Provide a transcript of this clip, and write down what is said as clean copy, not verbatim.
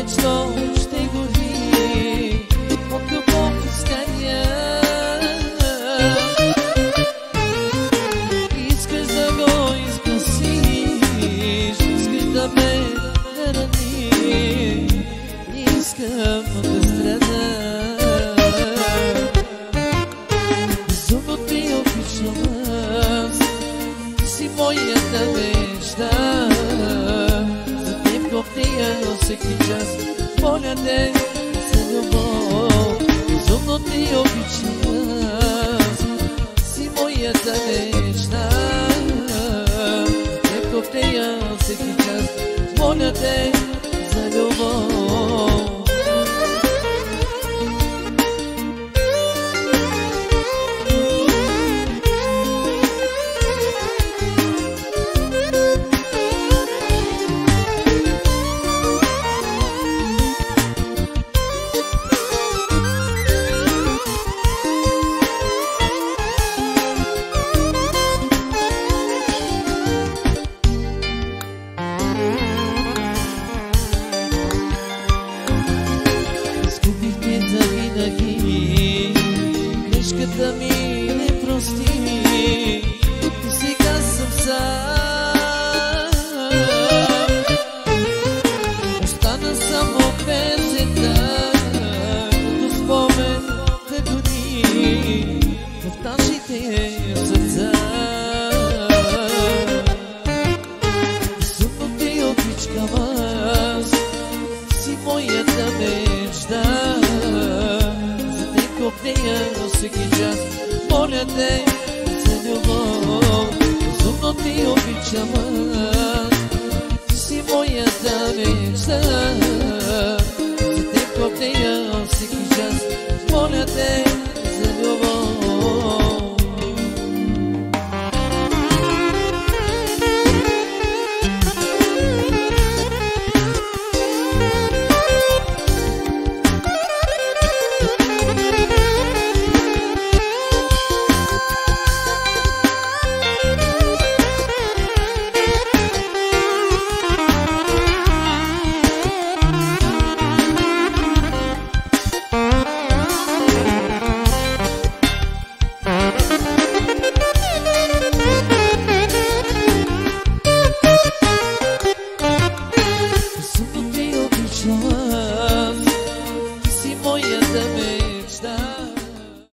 вечно ще гори от любов искания. Искаш да го изгасиш, искаш да ме нараниш, не искам да страда. Безумно ти обичам аз, ти си моята мечта. За теб коптея всеки час, моля те за любов. Безумно ти обичам аз, ти си моята мечта. За теб коптея всеки час, моля те за любов. Грешката ми не прости и сега съм сам. Остана само песента, като спомен да гони в нашите сърца. Безумно ти обичам аз, си моята мечта. Коптея всеки час, моля те за любов. Безумно ти обичам аз, ти си моята мечта. За теб коптея всеки час, моля те